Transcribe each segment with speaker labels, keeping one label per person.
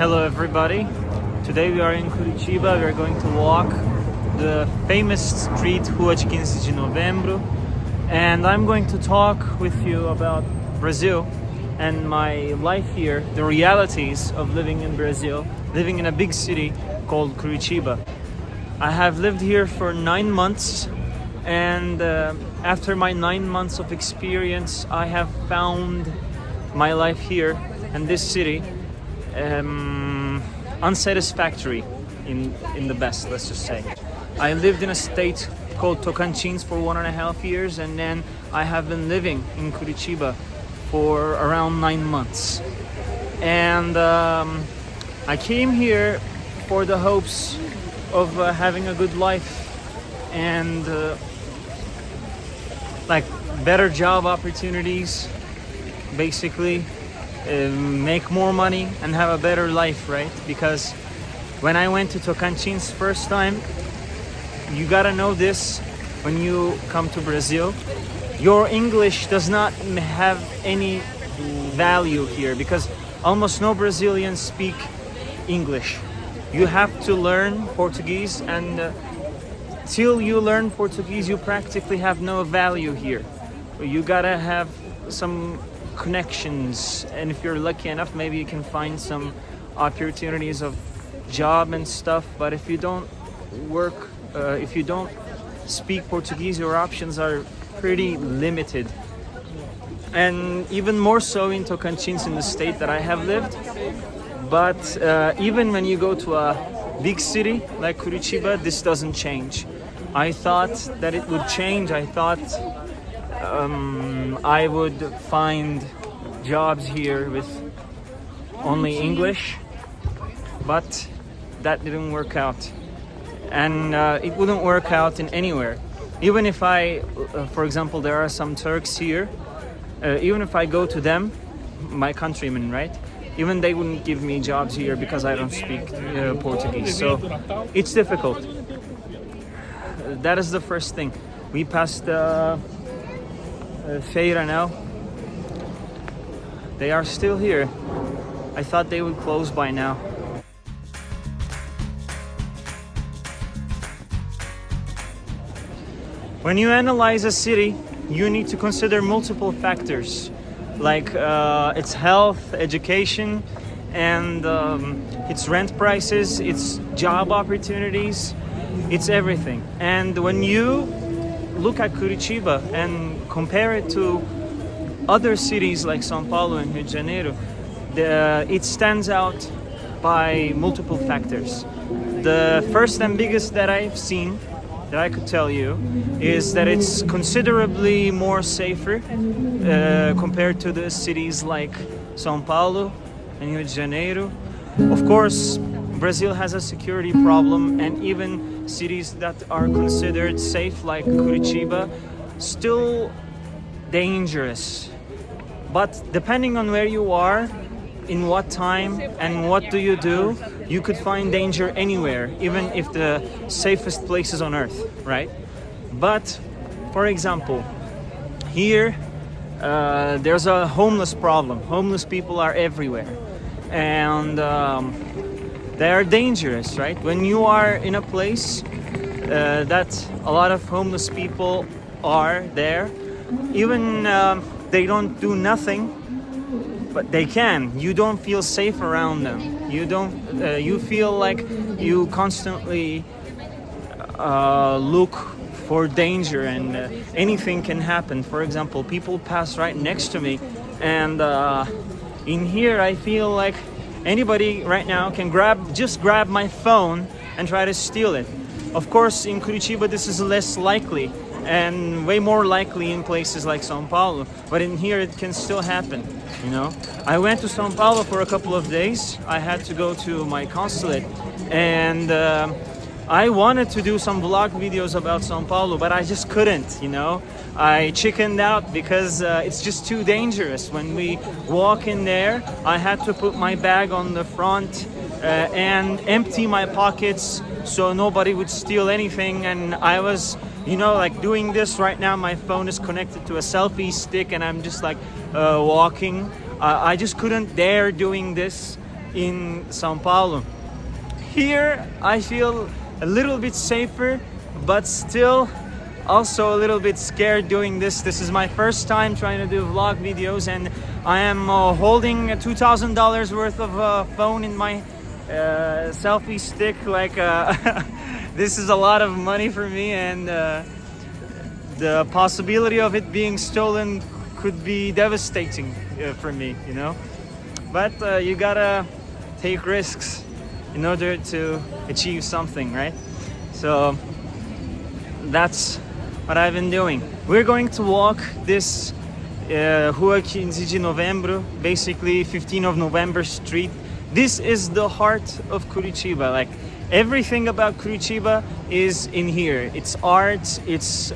Speaker 1: Hello everybody. Today we are in Curitiba. We are going to walk the famous street Rua de 15 de Novembro, and I'm going to talk with you about Brazil and my life here, the realities of living in Brazil, living in a big city called Curitiba. I have lived here for 9 months, and after my 9 months of experience, I have found my life here in this city unsatisfactory in the best, let's just say. I lived in a state called Tocantins for 1.5 years, and then I have been living in Curitiba for around 9 months. And I came here for the hopes of having a good life and like better job opportunities, basically. Make more money and have a better life, right? Because when I went to Tocantins first time, you gotta know this when you come to Brazil, your English does not have any value here because almost no Brazilians speak English. You have to learn Portuguese, and till you learn Portuguese, you practically have no value here. You gotta have some connections, and if you're lucky enough, maybe you can find some opportunities of job and stuff. But if you don't work, if you don't speak Portuguese, your options are pretty limited. And even more so in Tocantins, in the state that I have lived. But even when you go to a big city like Curitiba, this doesn't change. I thought that it would change. I thought I would find jobs here with only English, but that didn't work out. And it wouldn't work out in anywhere. Even if for example, there are some Turks here, even if I go to them, my countrymen, right? Even they wouldn't give me jobs here because I don't speak Portuguese. So it's difficult. That is the first thing. We passed Feira now. They are still here. I thought they would close by now. When you analyze a city, you need to consider multiple factors, like its health, education, and its rent prices, its job opportunities, it's everything. And when you look at Curitiba and compare it to other cities like São Paulo and Rio de Janeiro, it stands out by multiple factors. The first and biggest that I've seen, that I could tell you, is that it's considerably more safer compared to the cities like São Paulo and Rio de Janeiro. Of course, Brazil has a security problem, and even cities that are considered safe like Curitiba, still dangerous. But depending on where you are, in what time, and what do, you could find danger anywhere, even if the safest places on earth, right? But, for example, here there's a homeless problem. Homeless people are everywhere, and they are dangerous, right? When you are in a place that a lot of homeless people are there, even they don't do nothing, but they can. You don't feel safe around them. You don't. You feel like you constantly look for danger, and anything can happen. For example, people pass right next to me, and in here I feel like anybody right now can just grab my phone and try to steal it. Of course, in Curitiba this is less likely, and way more likely in places like São Paulo, but in here it can still happen, you know. I went to São Paulo for a couple of days. I had to go to my consulate, and I wanted to do some vlog videos about São Paulo, but I just couldn't, you know. I chickened out because it's just too dangerous. When we walk in there, I had to put my bag on the front and empty my pockets so nobody would steal anything. And I was, you know, like doing this right now. My phone is connected to a selfie stick, and I'm just like walking. I just couldn't dare doing this in Sao Paulo. Here I feel a little bit safer, but still also a little bit scared doing this. This is my first time trying to do vlog videos, and I am holding a $2,000 worth of phone in my selfie stick. Like this is a lot of money for me, and the possibility of it being stolen could be devastating for me, you know. But you gotta take risks in order to achieve something, right? So that's what I've been doing. We're going to walk this Rua 15 de Novembro, basically 15 of November Street. This is the heart of Curitiba. Like everything about Curitiba is in here. It's art, it's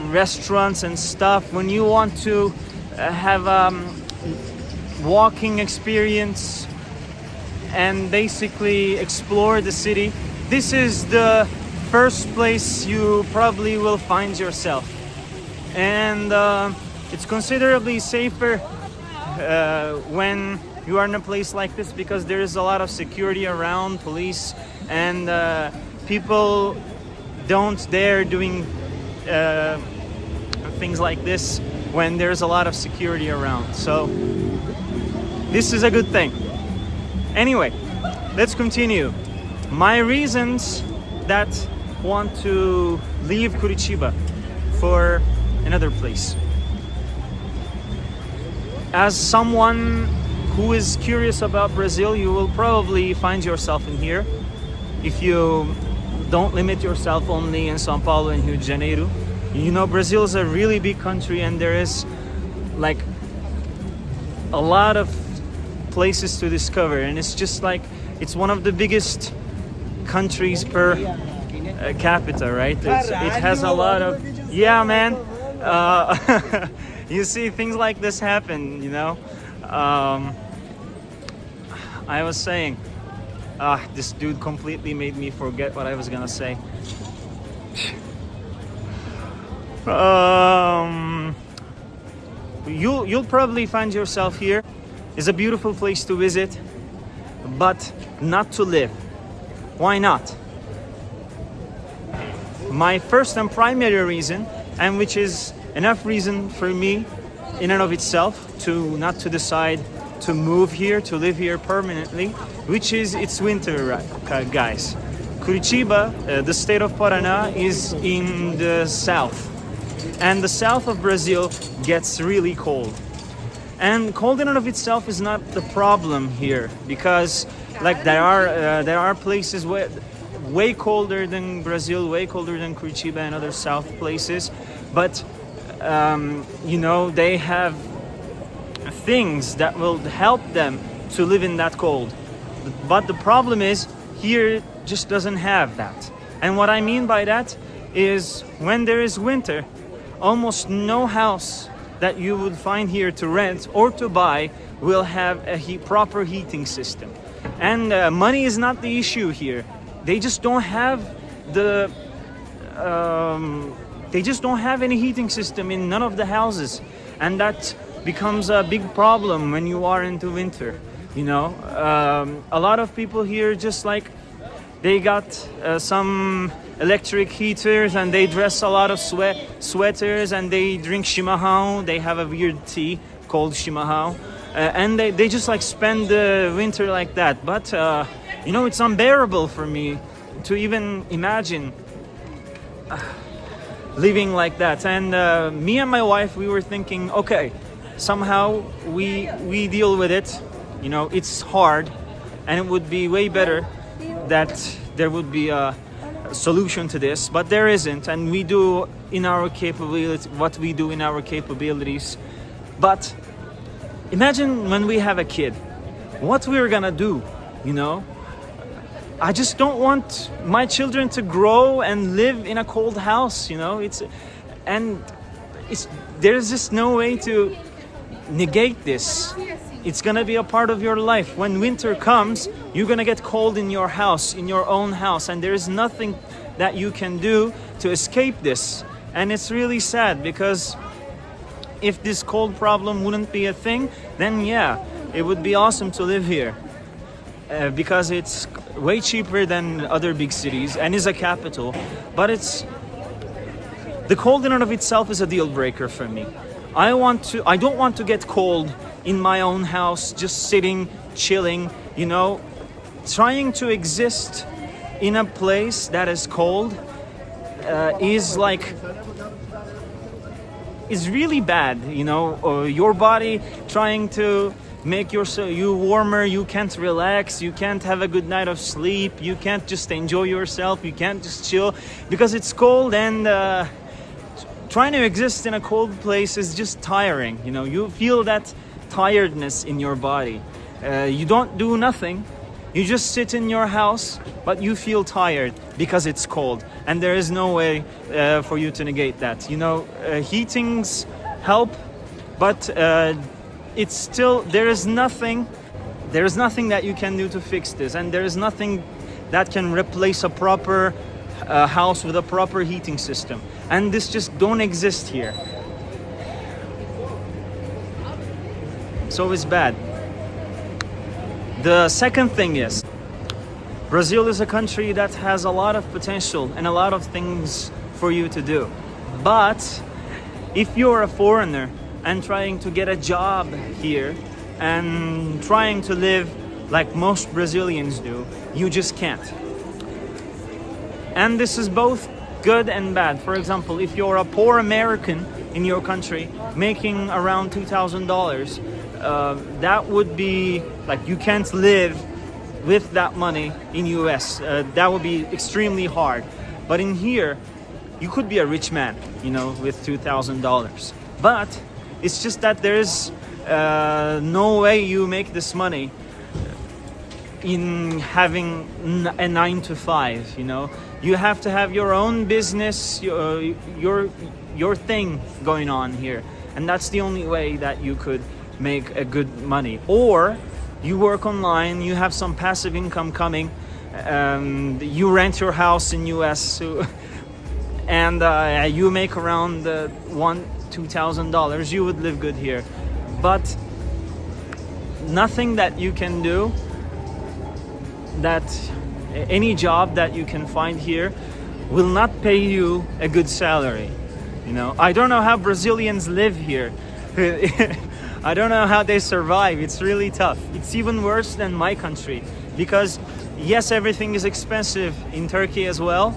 Speaker 1: restaurants and stuff. When you want to have walking experience and basically explore the city, this is the first place you probably will find yourself. And it's considerably safer when you are in a place like this, because there is a lot of security around, police, and people don't dare doing things like this when there's a lot of security around. So this is a good thing. Anyway, let's continue. My reasons that want to leave Curitiba for another place. As someone who is curious about Brazil, you will probably find yourself in here if you don't limit yourself only in São Paulo and Rio de Janeiro. You know, Brazil is a really big country, and there is like a lot of places to discover, and it's just like it's one of the biggest countries per capita, right? It has a lot of, yeah, man. You see things like this happen, you know. I was saying, this dude completely made me forget what I was gonna say. You'll probably find yourself here. It's a beautiful place to visit, but not to live. Why not? My first and primary reason, and which is enough reason for me in and of itself to not to decide to move here, to live here permanently, which is it's winter, guys. Curitiba, the state of Paraná, is in the south, and the south of Brazil gets really cold. And cold in and of itself is not the problem here, because like there are places where way colder than Brazil, way colder than Curitiba and other south places, but you know, they have things that will help them to live in that cold. But the problem is here just doesn't have that. And what I mean by that is when there is winter, almost no house that you would find here to rent or to buy will have a proper heating system. And money is not the issue here. They just don't have the they just don't have any heating system in none of the houses, and that becomes a big problem when you are into winter. You know, a lot of people here just like they got some electric heaters, and they dress a lot of sweaters, and they drink chimarrão. They have a weird tea called chimarrão, and they just like spend the winter like that. But you know, it's unbearable for me to even imagine living like that. And me and my wife, we were thinking, okay, somehow we deal with it. You know, it's hard, and it would be way better that there would be a solution to this, but there isn't, and we do in our capability what we do in our capabilities. But imagine when we have a kid, what we're gonna do, you know? I just don't want my children to grow and live in a cold house, you know? There's just no way to negate this. It's gonna be a part of your life. When winter comes, you're gonna get cold in your house, in your own house, and there is nothing that you can do to escape this. And it's really sad, because if this cold problem wouldn't be a thing, then yeah, it would be awesome to live here because it's way cheaper than other big cities and is a capital. But the cold in and of itself is a deal breaker for me. I don't want to get cold in my own house, just sitting, chilling, you know. Trying to exist in a place that is cold is really bad, you know. Your body trying to make you warmer, you can't relax, you can't have a good night of sleep, you can't just enjoy yourself, you can't just chill because it's cold, and trying to exist in a cold place is just tiring, you know. You feel that tiredness in your body. You don't do nothing. You just sit in your house, but you feel tired because it's cold, and there is no way for you to negate that. You know, heatings help, but it's still there is nothing that you can do to fix this, and there is nothing that can replace a proper house with a proper heating system, and this just don't exist here. So it's bad. The second thing is, Brazil is a country that has a lot of potential and a lot of things for you to do. But if you're a foreigner and trying to get a job here and trying to live like most Brazilians do, you just can't. And this is both good and bad. For example, if you're a poor American in your country making around $2,000, that would be like you can't live with that money in US. That would be extremely hard. But in here, you could be a rich man, you know, with $2,000. But it's just that there's no way you make this money in having a 9 to 5, you know. You have to have your own business, your thing going on here. And that's the only way that you could make a good money. Or you work online, you have some passive income coming, you rent your house in US and you make around $1,000-$2,000, you would live good here. But nothing that you can do, that any job that you can find here will not pay you a good salary, you know. I don't know how Brazilians live here. I don't know how they survive. It's really tough. It's even worse than my country because yes, everything is expensive in Turkey as well,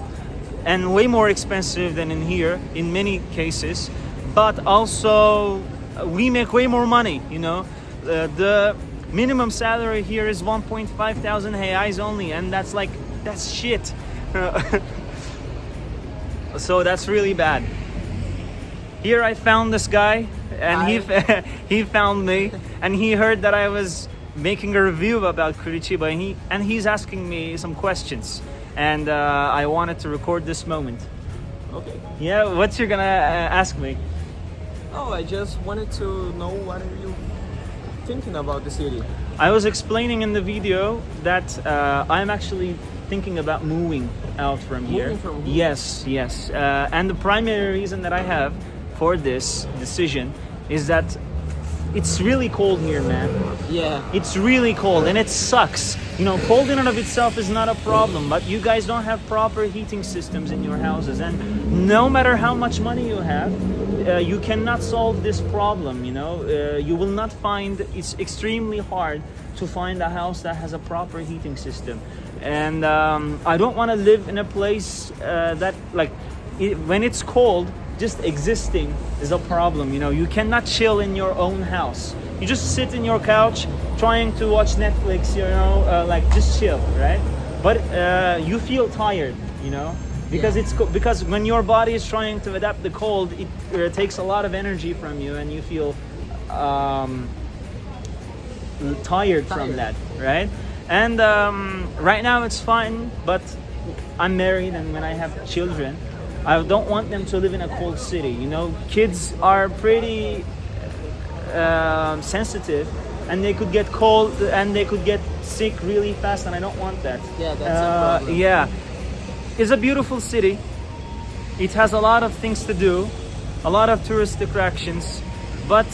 Speaker 1: and way more expensive than in here in many cases, but also we make way more money, you know. The minimum salary here is 1.5 thousand reais only, and that's shit. So that's really bad. Here I found this guy, and he found me, and he heard that I was making a review about Curitiba, and he's asking me some questions, and I wanted to record this moment.
Speaker 2: Okay.
Speaker 1: Yeah, what you're gonna ask me?
Speaker 2: Oh, I just wanted to know what are you thinking about the city.
Speaker 1: I was explaining in the video that I'm actually thinking about moving out from here.
Speaker 2: Moving from here?
Speaker 1: Yes. And the primary reason that I have for this decision is that it's really cold here, man.
Speaker 2: Yeah.
Speaker 1: It's really cold, and it sucks. You know, cold in and of itself is not a problem, but you guys don't have proper heating systems in your houses, and no matter how much money you have, you cannot solve this problem, you know. You will not find, it's extremely hard to find a house that has a proper heating system. And I don't want to live in a place that, like, when it's cold, just existing is a problem, you know. You cannot chill in your own house. You just sit in your couch trying to watch Netflix, you know, like just chill, right? But you feel tired, you know, because because when your body is trying to adapt the cold, it takes a lot of energy from you, and you feel tired from that, right? And right now it's fine, but I'm married, and when I have children, I don't want them to live in a cold city. You know, kids are pretty sensitive, and they could get cold and they could get sick really fast, and I don't want that.
Speaker 2: Yeah, that's a problem.
Speaker 1: Yeah, it's a beautiful city. It has a lot of things to do, a lot of tourist attractions, but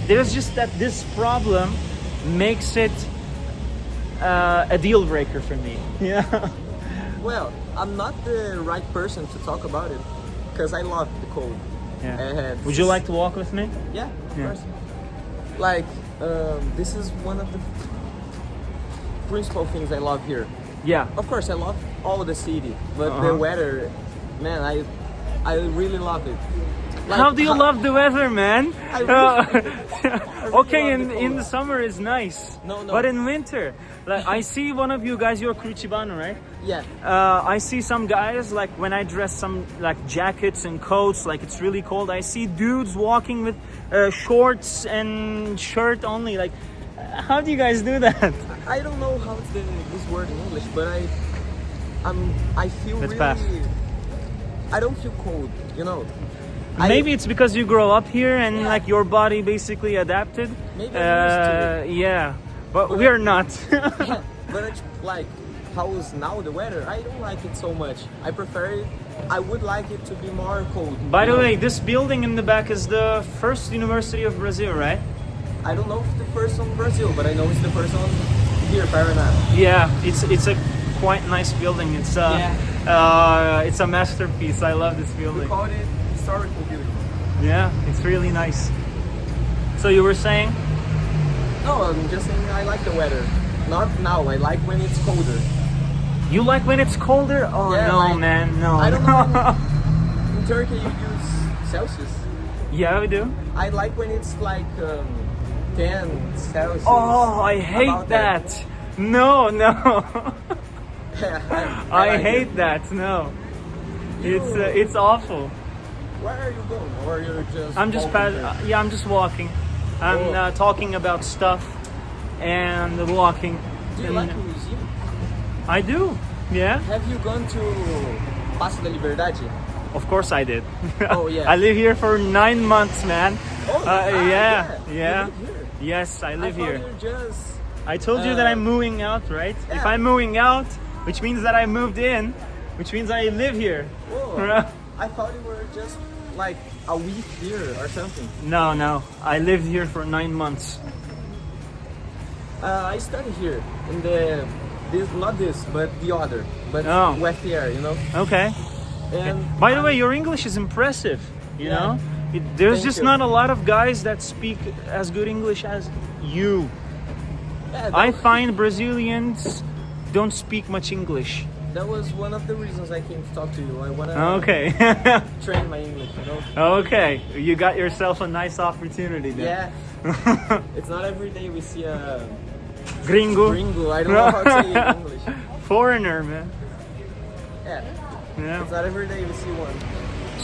Speaker 1: there's just this problem makes it a deal breaker for me. Yeah.
Speaker 2: Well, I'm not the right person to talk about it because I love the cold.
Speaker 1: Yeah. Would you like to walk with me?
Speaker 2: Yeah, of
Speaker 1: Yeah.
Speaker 2: course. Like, this is one of the principal things I love here.
Speaker 1: Yeah.
Speaker 2: Of course, I love all the city, but
Speaker 1: Uh-huh.
Speaker 2: the weather, man, I really love it. Like,
Speaker 1: How do you love the weather, man?
Speaker 2: I really
Speaker 1: Okay,
Speaker 2: love the
Speaker 1: in
Speaker 2: cold.
Speaker 1: the summer is nice.
Speaker 2: No.
Speaker 1: But in winter, like I see one of you guys, you're Curitibano, right?
Speaker 2: Yeah,
Speaker 1: I see some guys, like when I dress some like jackets and coats, like it's really cold. I see dudes walking with shorts and shirt only. Like, how do you guys do that?
Speaker 2: I don't know how it's this word in English, but I feel
Speaker 1: Let's
Speaker 2: really.
Speaker 1: pass.
Speaker 2: I don't feel cold, you know.
Speaker 1: Maybe it's because you grow up here and
Speaker 2: Yeah.
Speaker 1: like your body basically adapted.
Speaker 2: Maybe I'm used to it.
Speaker 1: Yeah, but we are not.
Speaker 2: Yeah, but it's like how's now the weather? I don't like it so much. I prefer it. I would like it to be more cold.
Speaker 1: By
Speaker 2: you
Speaker 1: the
Speaker 2: know?
Speaker 1: way, this building in the back is the first university of Brazil, right?
Speaker 2: I don't know if it's the first one in Brazil, but I know it's the first one here, Paraná.
Speaker 1: Yeah, it's a quite nice building. It's it's a masterpiece. I love this
Speaker 2: We
Speaker 1: building.
Speaker 2: called it historical building.
Speaker 1: Yeah, it's really nice. So you were saying?
Speaker 2: No, I'm just saying I like the weather. Not now. I like when it's colder.
Speaker 1: You like when it's colder? Oh
Speaker 2: Yeah,
Speaker 1: no,
Speaker 2: like-
Speaker 1: man, no.
Speaker 2: I don't know. In Turkey, you use Celsius.
Speaker 1: Yeah, we do.
Speaker 2: I like when it's like 10 Celsius.
Speaker 1: Oh, I hate
Speaker 2: About
Speaker 1: that. No.
Speaker 2: Yeah,
Speaker 1: I
Speaker 2: like
Speaker 1: hate
Speaker 2: it.
Speaker 1: that. No,
Speaker 2: You-
Speaker 1: it's awful.
Speaker 2: Where are you going? Or you're just?
Speaker 1: I'm just
Speaker 2: walking there?
Speaker 1: yeah, I'm just walking. I'm
Speaker 2: Oh.
Speaker 1: talking about stuff and walking.
Speaker 2: Do you
Speaker 1: And
Speaker 2: like museum?
Speaker 1: I do. Yeah,
Speaker 2: Have you gone to Passo da Liberdade?
Speaker 1: of course I did.
Speaker 2: Oh, yeah.
Speaker 1: I live here for 9 months, man.
Speaker 2: Oh,
Speaker 1: Yeah.
Speaker 2: You live here.
Speaker 1: Yes, I live
Speaker 2: I thought
Speaker 1: here.
Speaker 2: you're just.
Speaker 1: I told you that I'm moving out, right? If
Speaker 2: Yeah.
Speaker 1: I'm moving out, which means that I moved in, which means I live here.
Speaker 2: Whoa. I thought you were just like a week here or something.
Speaker 1: No, I lived here for 9 months.
Speaker 2: I studied here in not this, but the other, but
Speaker 1: Oh.
Speaker 2: West here, you know.
Speaker 1: Okay.
Speaker 2: And
Speaker 1: By the way, your English is impressive. You
Speaker 2: Yeah.
Speaker 1: know, there's
Speaker 2: Thank
Speaker 1: just
Speaker 2: you.
Speaker 1: not a lot of guys that speak as good English as you.
Speaker 2: yeah,
Speaker 1: I find Brazilians don't speak much English.
Speaker 2: that was one of the reasons I came to talk to you. I wanna
Speaker 1: Okay.
Speaker 2: train my English, you know.
Speaker 1: Okay, you got yourself a nice opportunity then.
Speaker 2: Yeah, it's not every day we see a
Speaker 1: Gringo.
Speaker 2: gringo. I don't know how to say it in English.
Speaker 1: Foreigner, man.
Speaker 2: Yeah,
Speaker 1: Yeah.
Speaker 2: it's not every day we see one.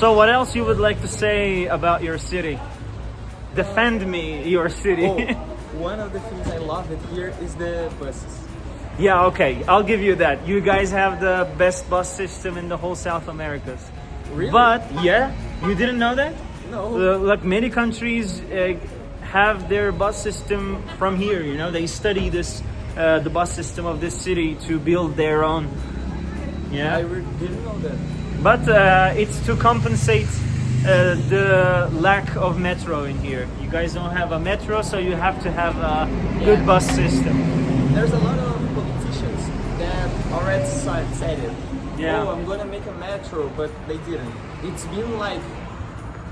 Speaker 1: So what else you would like to say about your city? Defend me, your city.
Speaker 2: Oh, one of the things I love it here is the buses.
Speaker 1: Yeah, okay, I'll give you that. You guys have the best bus system in the whole South Americas.
Speaker 2: Really?
Speaker 1: But yeah, you didn't know that?
Speaker 2: No.
Speaker 1: Like many countries have their bus system from here. You know, they study the bus system of this city to build their own. Yeah,
Speaker 2: Didn't know that.
Speaker 1: but it's to compensate the lack of metro in here. You guys don't have a metro, so you have to have a good
Speaker 2: Yeah.
Speaker 1: bus system.
Speaker 2: There's a lot of politicians that already said it.
Speaker 1: Yeah.
Speaker 2: Oh, I'm gonna make a metro, but they didn't. It's been like,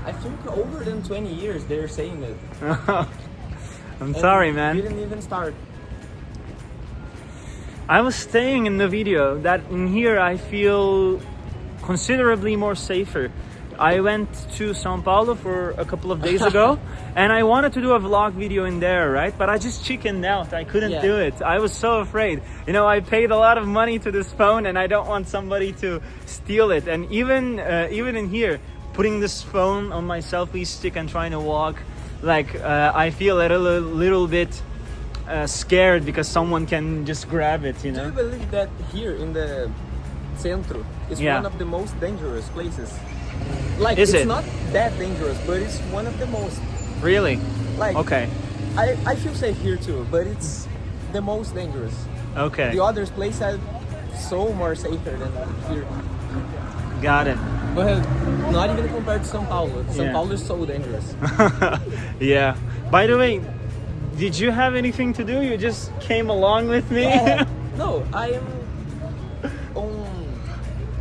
Speaker 2: I think over than 20 years they're saying it.
Speaker 1: I'm
Speaker 2: And
Speaker 1: sorry, man.
Speaker 2: Didn't even start.
Speaker 1: I was saying in the video that in here I feel considerably more safer. I went to São Paulo for a couple of days ago and I wanted to do a vlog video in there, right? But I just chickened out. I couldn't
Speaker 2: Yeah.
Speaker 1: do it. I was so afraid. You know, I paid a lot of money to this phone and I don't want somebody to steal it. And even in here, putting this phone on my selfie stick and trying to walk, like I feel a little bit scared because someone can just grab it, you
Speaker 2: Do you
Speaker 1: know?
Speaker 2: believe that here in the centro is
Speaker 1: Yeah.
Speaker 2: one of the most dangerous places? Like,
Speaker 1: Is
Speaker 2: it's
Speaker 1: it?
Speaker 2: not that dangerous, but it's one of the most.
Speaker 1: Really?
Speaker 2: Like,
Speaker 1: Okay.
Speaker 2: I feel safe here too, but it's the most dangerous.
Speaker 1: Okay.
Speaker 2: The other places are so more safer than here.
Speaker 1: Got it.
Speaker 2: But not even compared to São Paulo. São
Speaker 1: Yeah.
Speaker 2: Paulo is so dangerous.
Speaker 1: Yeah. By the way, Did you have anything to do? You just came along with me?
Speaker 2: Yeah. No, I am on.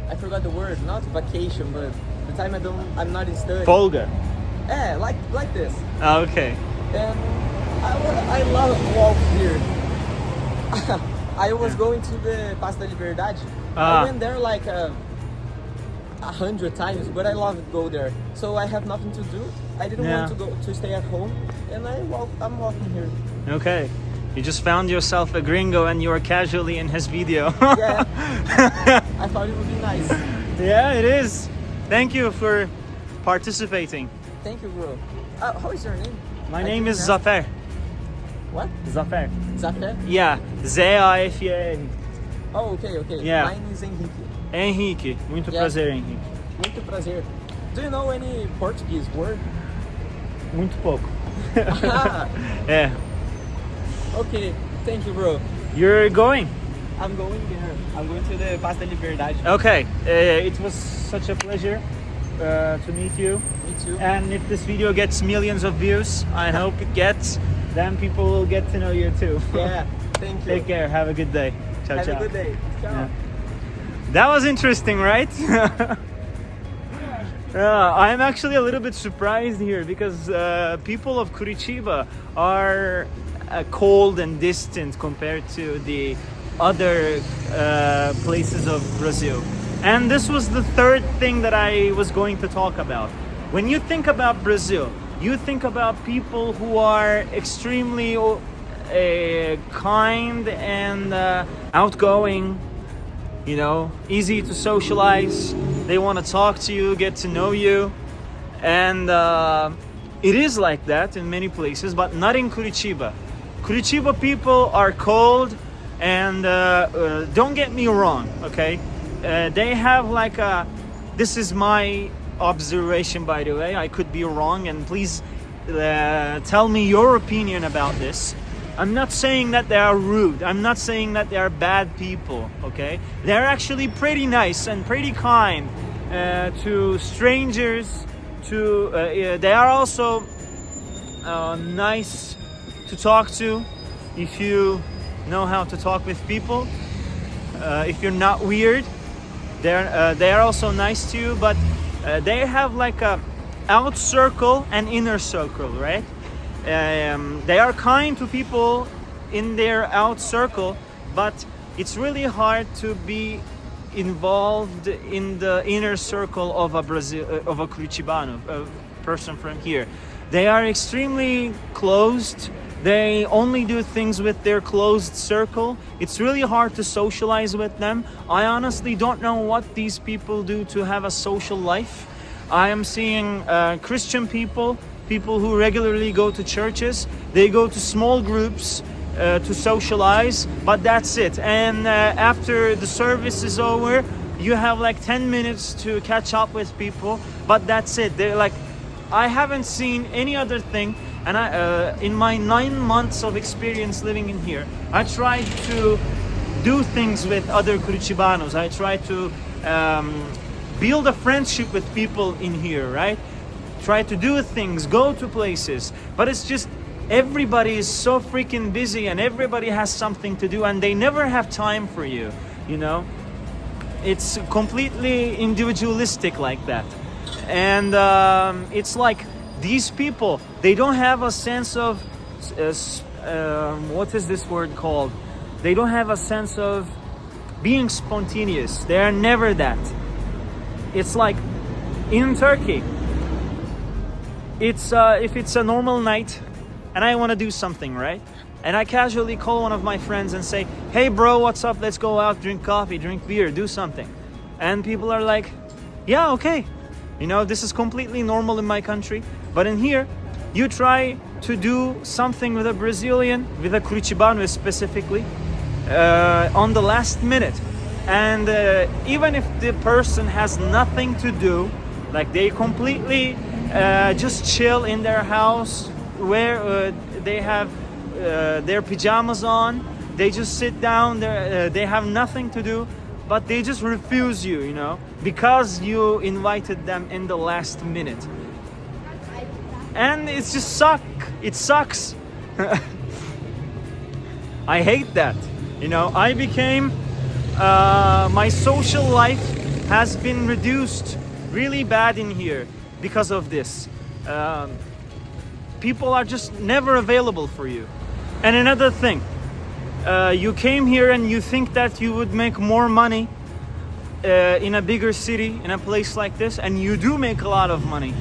Speaker 2: I forgot the word. Not vacation, but the time I'm not in study.
Speaker 1: Folga.
Speaker 2: Yeah, like this.
Speaker 1: Okay.
Speaker 2: And I love walk here. I was going to the Pasta Liberdade. I went there like 100 times, but I love to go there. So I have nothing to do. I didn't want to stay at home, and I'm walking here.
Speaker 1: Okay. You just found yourself a gringo and you are casually in his video.
Speaker 2: Yeah. I thought it would be nice.
Speaker 1: Yeah, it is. Thank you for participating.
Speaker 2: Thank you, bro. How is your name?
Speaker 1: My name is Zafer.
Speaker 2: What?
Speaker 1: Zafer.
Speaker 2: Zafer?
Speaker 1: Yeah, Z-A-F-E-R.
Speaker 2: Oh, okay.
Speaker 1: Yeah.
Speaker 2: Mine is Henrique.
Speaker 1: Henrique. Muito
Speaker 2: Yeah.
Speaker 1: prazer, Henrique.
Speaker 2: Muito prazer. Do you know any Portuguese word?
Speaker 1: Muito pouco.
Speaker 2: Ah,
Speaker 1: Yeah.
Speaker 2: okay. Thank you, bro.
Speaker 1: You're going?
Speaker 2: I'm going there. I'm going to the Pasta Liberdade.
Speaker 1: Okay. It was such a pleasure to meet you.
Speaker 2: Me too.
Speaker 1: And if this video gets millions of views, I hope it gets, then people will get to know you too.
Speaker 2: Yeah. Thank you.
Speaker 1: Take care. Have a good day. Ciao,
Speaker 2: Have
Speaker 1: ciao.
Speaker 2: a good day. Ciao.
Speaker 1: Yeah. That was interesting, right? I'm actually a little bit surprised here because people of Curitiba are cold and distant compared to the other places of Brazil. And this was the third thing that I was going to talk about. When you think about Brazil, you think about people who are extremely kind and outgoing, you know, easy to socialize. They want to talk to you, get to know you. And it is like that in many places, but not in Curitiba. Curitiba people are cold and don't get me wrong, okay? They have like a, this is my observation by the way, I could be wrong, and please tell me your opinion about this. I'm not saying that they are rude, I'm not saying that they are bad people, okay? They're actually pretty nice and pretty kind to strangers, they are also nice to talk to if you know how to talk with people, if you're not weird. They are also nice to you, but they have like a out circle and inner circle, right? They are kind to people in their out circle, but it's really hard to be involved in the inner circle of a Curitibano, a person from here. They are extremely closed. They only do things with their closed circle. It's really hard to socialize with them. I honestly don't know what these people do to have a social life. I am seeing Christian people who regularly go to churches. They go to small groups to socialize, but that's it. And after the service is over, you have like 10 minutes to catch up with people, but that's it. They're like, I haven't seen any other thing. And in my 9 months of experience living in here, I tried to do things with other Curitibanos. I tried to build a friendship with people in here, right? Try to do things, go to places. But it's just everybody is so freaking busy and everybody has something to do and they never have time for you, you know? It's completely individualistic like that. And it's like these people, they don't have a sense of, what is this word called? They don't have a sense of being spontaneous. They are never that. It's like in Turkey, it's if it's a normal night and I want to do something, right? And I casually call one of my friends and say, hey bro, what's up? Let's go out, drink coffee, drink beer, do something. And people are like, yeah, okay. You know, this is completely normal in my country. But in here, you try to do something with a Brazilian, with a Curitibano specifically, on the last minute. And even if the person has nothing to do, like they completely just chill in their house, where they have their pajamas on, they just sit down, they have nothing to do, but they just refuse you, you know, because you invited them in the last minute. And it's just it sucks. I hate that. You know, I became my social life has been reduced really bad in here because of this. People are just never available for you. And another thing, you came here and you think that you would make more money in a bigger city, in a place like this, and you do make a lot of money,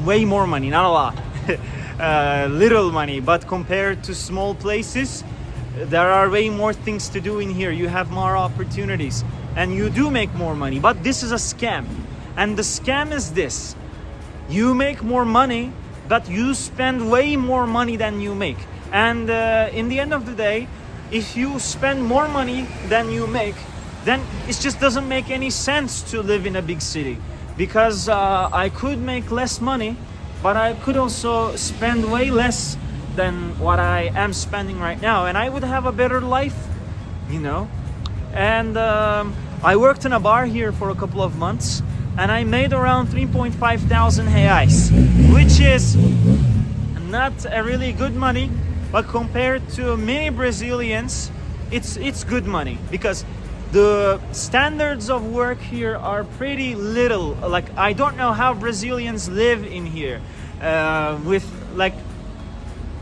Speaker 1: way more money, not a lot, little money, but compared to small places, there are way more things to do in here. You have more opportunities and you do make more money, but this is a scam. And the scam is this: you make more money, but you spend way more money than you make. And in the end of the day, if you spend more money than you make, then it just doesn't make any sense to live in a big city. Because I could make less money, but I could also spend way less than what I am spending right now, and I would have a better life, you know. And I worked in a bar here for a couple of months, and I made around 3.5 thousand reais, which is not a really good money, but compared to many Brazilians, it's good money, because the standards of work here are pretty little. Like, I don't know how Brazilians live in here. With like,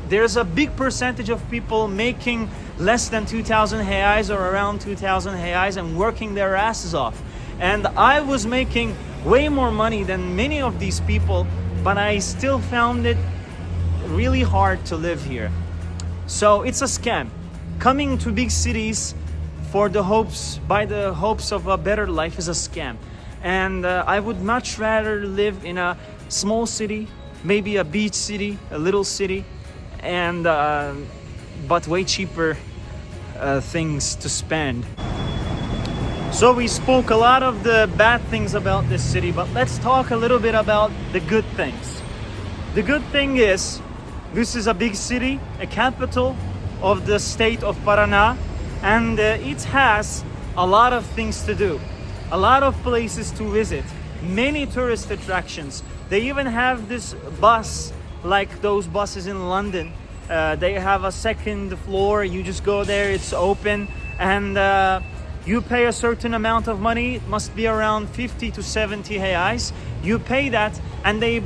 Speaker 1: there's a big percentage of people making less than 2,000 reais or around 2,000 reais and working their asses off. And I was making way more money than many of these people, but I still found it really hard to live here. So it's a scam. Coming to big cities for the hopes, by the hopes of a better life, is a scam. And I would much rather live in a small city, maybe a beach city, a little city, and but way cheaper things to spend. So we spoke a lot of the bad things about this city, but let's talk a little bit about the good things. The good thing is, this is a big city, a capital of the state of Paraná, and it has a lot of things to do, a lot of places to visit, many tourist attractions. They even have this bus, like those buses in London. They have a second floor, you just go there, it's open, and you pay a certain amount of money. It must be around 50 to 70 reais. You pay that, and they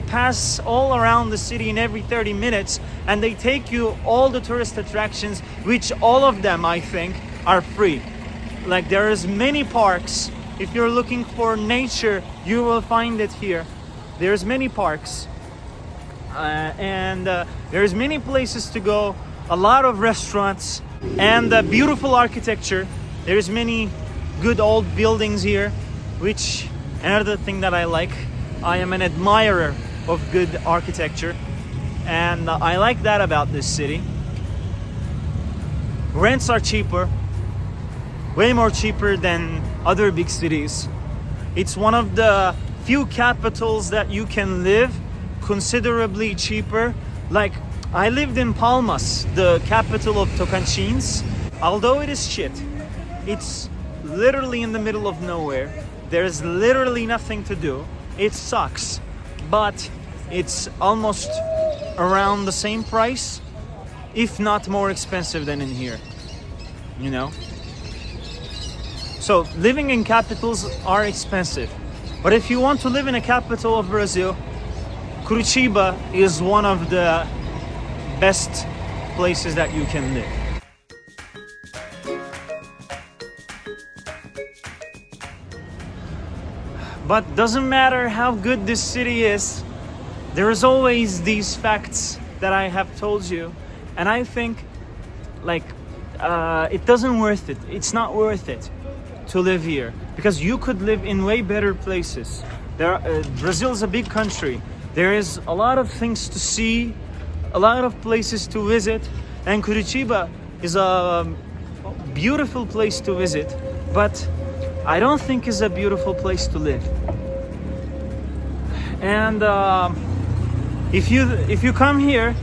Speaker 1: pass all around the city in every 30 minutes, and they take you all the tourist attractions, which all of them, I think, are free. Like, there is many parks. If you're looking for nature, you will find it here. There's many parks, and there's many places to go, a lot of restaurants, and beautiful architecture. There's many good old buildings here, which another thing that I like. I am an admirer of good architecture, and I like that about this city. Rents are cheaper, way more cheaper than other big cities. It's one of the few capitals that you can live considerably cheaper. Like, I lived in Palmas, the capital of Tocantins. Although it is shit, it's literally in the middle of nowhere. There's literally nothing to do. It sucks, but it's almost around the same price, if not more expensive than in here, you know? So living in capitals are expensive. But if you want to live in a capital of Brazil, Curitiba is one of the best places that you can live. But doesn't matter how good this city is, there is always these facts that I have told you, and I think, like, it doesn't worth it. It's not worth it to live here, because you could live in way better places. Brazil is a big country. There is a lot of things to see, a lot of places to visit, and Curitiba is a beautiful place to visit, but I don't think it's a beautiful place to live. And if you come here,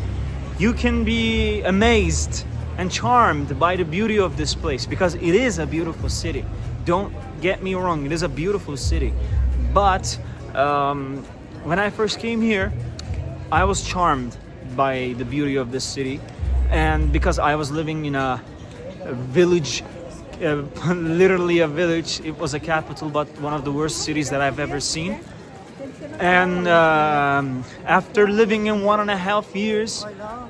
Speaker 1: you can be amazed and charmed by the beauty of this place, because it is a beautiful city. Don't get me wrong, it is a beautiful city. But when I first came here, I was charmed by the beauty of this city. and because I was living in a village, literally a village. It was a capital, but one of the worst cities that I've ever seen. And after living in 1.5 years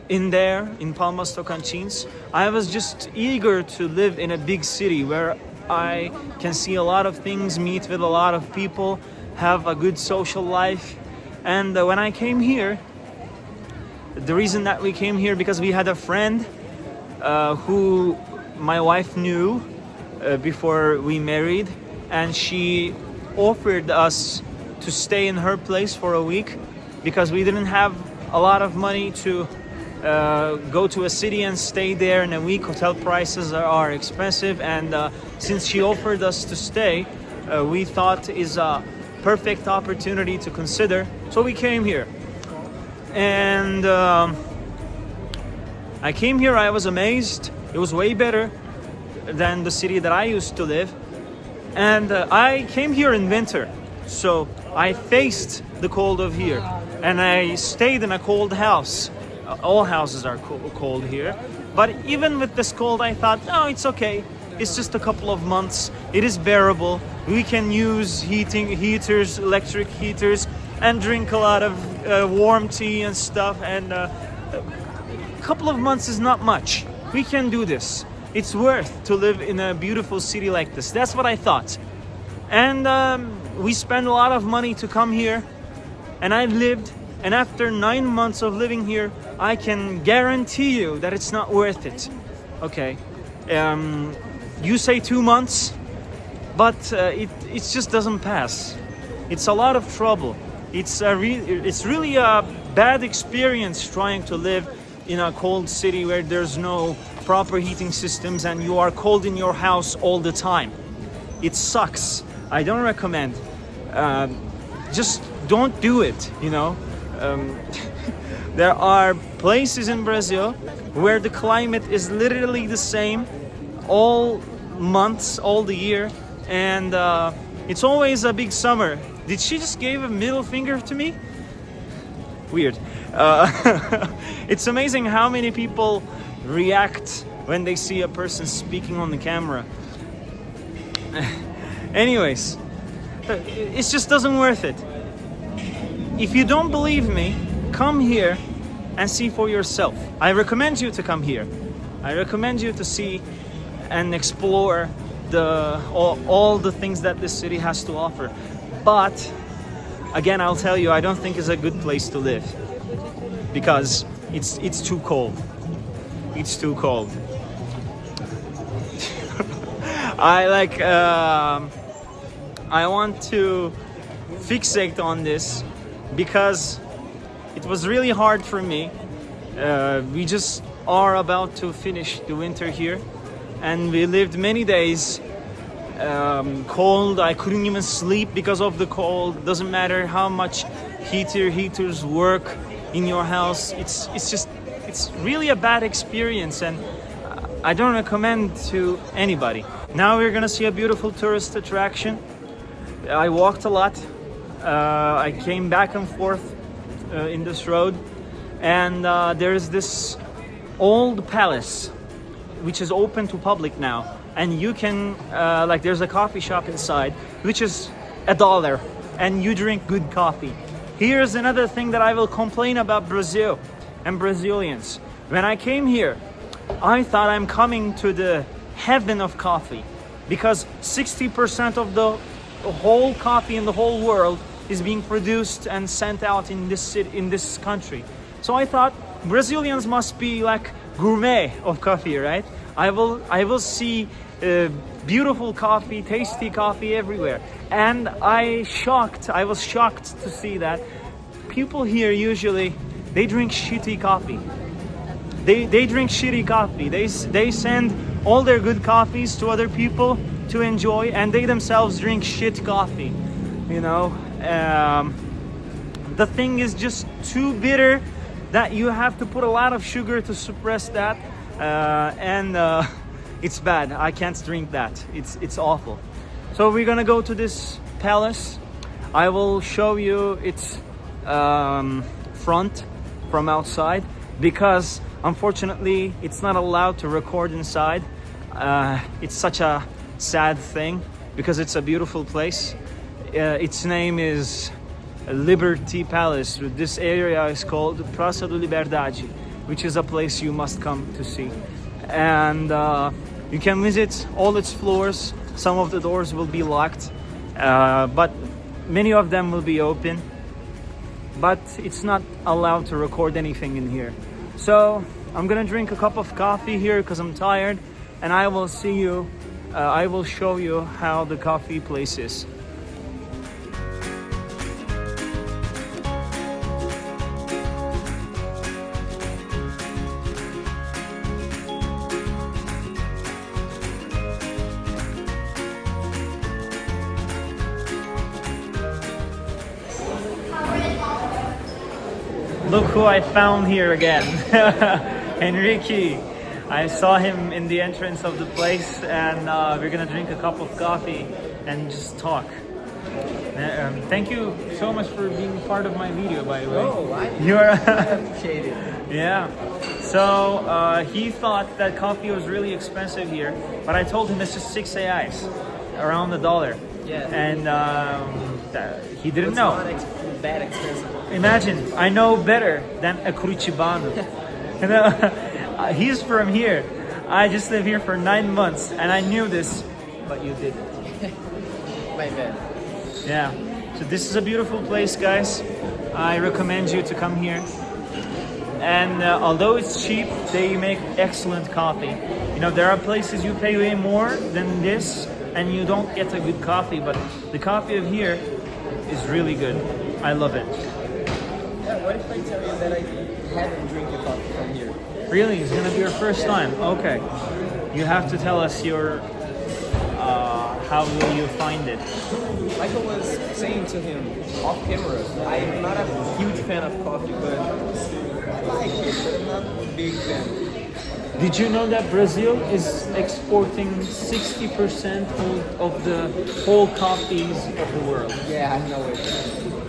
Speaker 1: in there, in Palmas Tocantins, I was just eager to live in a big city where I can see a lot of things, meet with a lot of people, have a good social life. And when I came here, the reason that we came here because we had a friend who my wife knew before we married, and she offered us to stay in her place for a week because we didn't have a lot of money to go to a city and stay there in a week. Hotel prices are expensive, and since she offered us to stay, we thought is a perfect opportunity to consider. So we came here, and I came here. I was amazed. It was way better than the city that I used to live, and I came here in winter, so I faced the cold of here, and I stayed in a cold house. All houses are cold here, but even with this cold, I thought, no, it's okay. It's just a couple of months. It is bearable. We can use heaters, electric heaters, and drink a lot of warm tea and stuff. And a couple of months is not much. We can do this. It's worth to live in a beautiful city like this. That's what I thought. And we spent a lot of money to come here, and I lived. And after 9 months of living here, I can guarantee you that it's not worth it. Okay, you say 2 months, but it just doesn't pass. It's a lot of trouble. It's really a bad experience trying to live in a cold city where there's no proper heating systems and you are cold in your house all the time. It sucks. I don't recommend. Just don't do it, you know. There are places in Brazil where the climate is literally the same all months, all the year, and it's always a big summer. Did she just give a middle finger to me? Weird. It's amazing how many people react when they see a person speaking on the camera. Anyways, it just doesn't worth it. If you don't believe me, come here and see for yourself. I recommend you to come here. I recommend you to see and explore all the things that this city has to offer. But again, I'll tell you, I don't think it's a good place to live because it's too cold. It's too cold. I want to fixate on this because it was really hard for me. We just are about to finish the winter here, and we lived many days cold. I couldn't even sleep because of the cold. Doesn't matter how much heaters work in your house. It's really a bad experience, and I don't recommend to anybody. Now we're gonna see a beautiful tourist attraction. I walked a lot. I came back and forth in this road, and there's this old palace which is open to public now, and you can there's a coffee shop inside which is $1 and you drink good coffee. Here's another thing that I will complain about Brazil and Brazilians. When I came here, I thought I'm coming to the heaven of coffee because 60% of the whole coffee in the whole world is being produced and sent out in this city, in this country. So I thought Brazilians must be like gourmet of coffee, right? I will see beautiful coffee, tasty coffee everywhere. And I was shocked to see that people here usually they drink shitty coffee. They drink shitty coffee. They send all their good coffees to other people to enjoy, and they themselves drink shit coffee. You know, the thing is just too bitter that you have to put a lot of sugar to suppress that, and it's bad. I can't drink that. It's awful. So we're gonna go to this palace. I will show you its front from outside because Unfortunately, it's not allowed to record inside. It's such a sad thing because it's a beautiful place. Its name is Liberty Palace. This area is called Praça do Liberdade, which is a place you must come to see. And you can visit all its floors. Some of the doors will be locked, but many of them will be open. But it's not allowed to record anything in here. So I'm gonna drink a cup of coffee here because I'm tired, and I will see you. I will show you how the coffee place is. Look who I found here again. Enrique. I saw him in the entrance of the place, and we're gonna drink a cup of coffee and just talk. Thank you so much for being part of my video, by the way.
Speaker 2: Oh, I appreciate it.
Speaker 1: Yeah. So he thought that coffee was really expensive here, but I told him it's just 6 AIs, around $1.
Speaker 2: Yeah.
Speaker 1: And he didn't
Speaker 2: It's
Speaker 1: know.
Speaker 2: not that expensive.
Speaker 1: Imagine, I know better than a Curitibano. You know, he's from here. I just live here for 9 months, and I knew this, but you didn't.
Speaker 2: My bad.
Speaker 1: Yeah. So this is a beautiful place, guys. I recommend you to come here. And although it's cheap, they make excellent coffee. You know, there are places you pay way more than this, and you don't get a good coffee, but the coffee of here is really good. I love it.
Speaker 2: Yeah, what if I tell you that I haven't drank a coffee from here?
Speaker 1: Really? It's gonna be your first time? Okay. You have to tell us your, how will you find it?
Speaker 2: Michael was saying to him off camera, I'm not a huge fan of coffee, but I like it, but I'm not a big fan.
Speaker 1: Did you know that Brazil is exporting 60% of the whole coffees of the world?
Speaker 2: Yeah, I know it.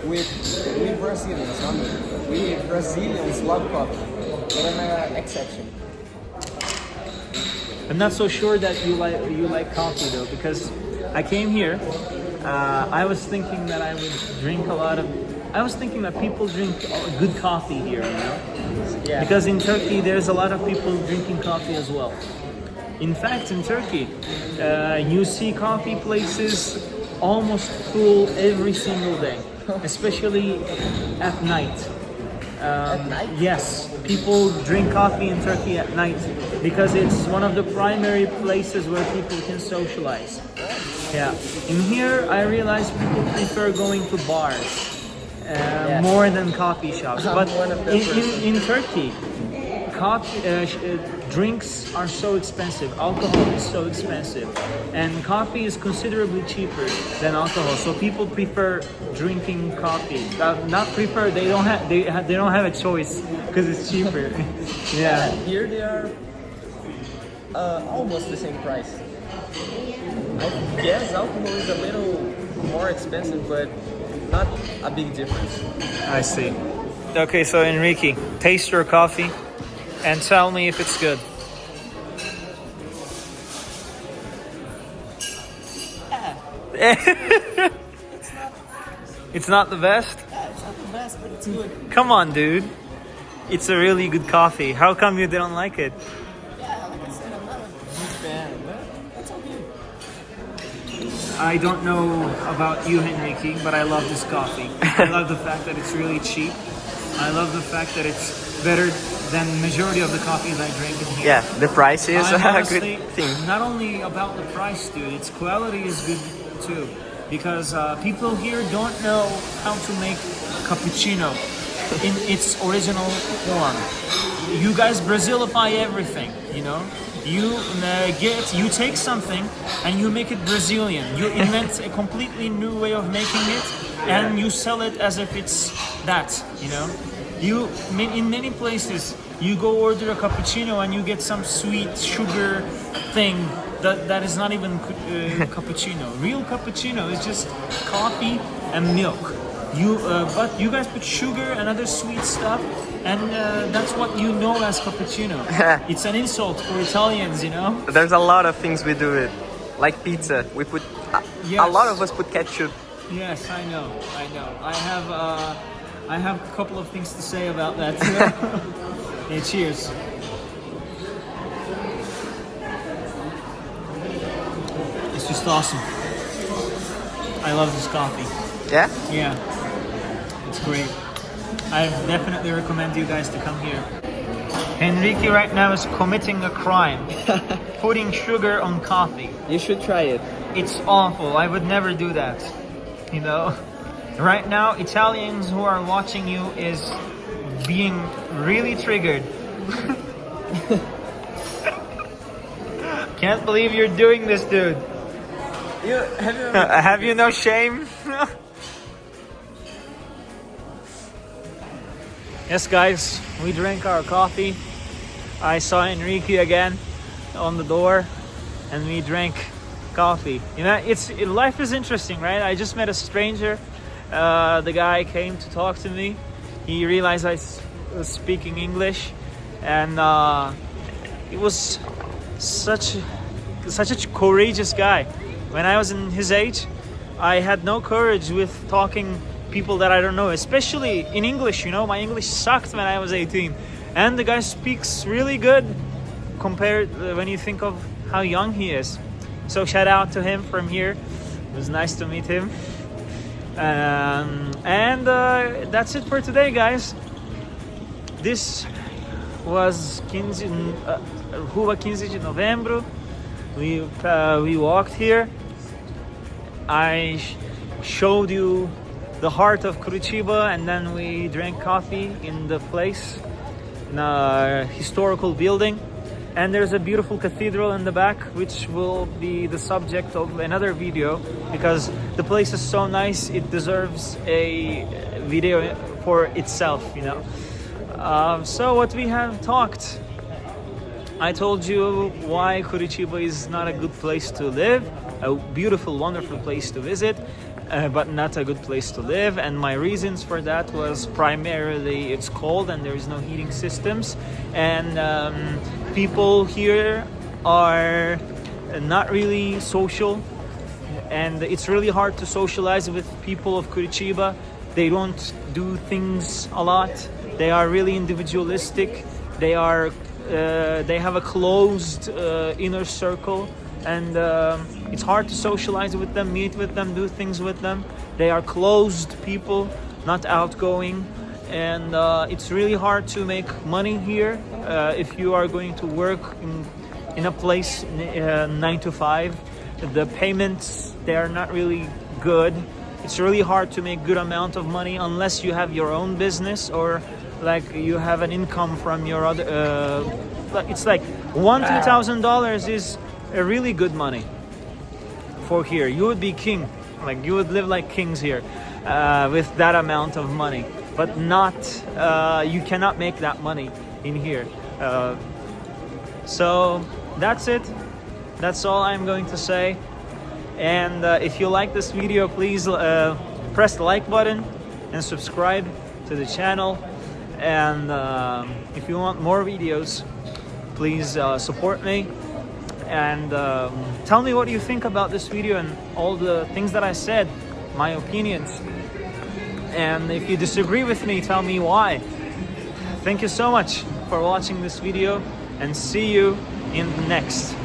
Speaker 2: We Brazilians, we Brazilians love coffee, but I'm an exception.
Speaker 1: I'm not so sure that you like coffee though, because I came here. I was thinking that I would drink a lot of. I was thinking that people drink good coffee here, you know.
Speaker 2: Yeah.
Speaker 1: Because in Turkey, there's a lot of people drinking coffee as well. In fact, in Turkey, you see coffee places almost full every single day, especially at night.
Speaker 2: At night?
Speaker 1: Yes, people drink coffee in Turkey at night because it's one of the primary places where people can socialize. Yeah. In here, I realize people prefer going to bars. More than coffee shops, but in Turkey, drinks are so expensive. Alcohol is so expensive, and coffee is considerably cheaper than alcohol. So people prefer drinking coffee. Not prefer; they don't have a choice because it's cheaper. Yeah.
Speaker 2: Here they are almost the same price. I guess alcohol is a little more expensive, but not a big difference.
Speaker 1: I see. Okay, so Enrique, taste your coffee and tell me if it's good. It's not the best?
Speaker 2: Yeah, it's not the best, but it's good.
Speaker 1: Come on, dude. It's a really good coffee. How come you didn't like it?
Speaker 2: Yeah, like I said, I'm not a big fan, but that's okay.
Speaker 1: I don't know about you, Enrique, but I love this coffee. I love the fact that it's really cheap. I love the fact that it's better than the majority of the coffees I drink in here.
Speaker 3: Yeah, the price is a
Speaker 1: Honestly,
Speaker 3: good thing.
Speaker 1: not only about the price, dude, its quality is good too. Because people here don't know how to make cappuccino in its original form. You guys Brazilify everything, you know? You take something and you make it Brazilian. You invent a completely new way of making it and you sell it as if it's that, you know? In many places, you go order a cappuccino and you get some sweet sugar thing that is not even cappuccino. Real cappuccino is just coffee and milk. But you guys put sugar and other sweet stuff, And that's what you know as cappuccino. It's an insult for Italians, you know?
Speaker 2: There's a lot of things we do it, like pizza. We put a lot of us put ketchup.
Speaker 1: Yes, I know. I have a couple of things to say about that. Hey, cheers. It's just awesome. I love this coffee.
Speaker 2: Yeah?
Speaker 1: Yeah, it's great. I definitely recommend you guys to come here. Enrique right now is committing a crime. Putting sugar on coffee.
Speaker 2: You should try it.
Speaker 1: It's awful. I would never do that. You know? Right now, Italians who are watching you is being really triggered. Can't believe you're doing this, dude. Have you no shame? Yes, guys, we drank our coffee. I saw Enrique again on the door, and we drank coffee. You know, life is interesting, right? I just met a stranger. The guy came to talk to me. He realized I was speaking English, and he was such a courageous guy. When I was in his age, I had no courage with talking people that I don't know, especially in English. You know, my English sucked when I was 18, and the guy speaks really good compared when you think of how young he is. So shout out to him from here. It was nice to meet him. And that's it for today, guys. This was Rua 15 de Novembro. We walked here. I showed you the heart of Curitiba, and then we drank coffee in the place, in a historical building. And there's a beautiful cathedral in the back, which will be the subject of another video, because the place is so nice, it deserves a video for itself, you know. So what we have talked, I told you why Curitiba is not a good place to live, a beautiful, wonderful place to visit, but not a good place to live. And my reasons for that was primarily it's cold and there is no heating systems, and people here are not really social, and it's really hard to socialize with people of Curitiba. They don't do things a lot. They are really individualistic. They have a closed inner circle, and it's hard to socialize with them, meet with them, do things with them. They are closed people, not outgoing, and it's really hard to make money here if you are going to work in a place 9 to 5. The payments, they are not really good. It's really hard to make good amount of money unless you have your own business, or like you have an income from your other. It's like $1,000-$2,000 is a really good money for here. You would be king, like you would live like kings here with that amount of money. But not, you cannot make that money in here. So that's it. That's all I'm going to say. And if you like this video, please press the like button and subscribe to the channel. And if you want more videos, please support me. And tell me what you think about this video and all the things that I said, my opinions. And if you disagree with me, tell me why. Thank you so much for watching this video, and see you in the next.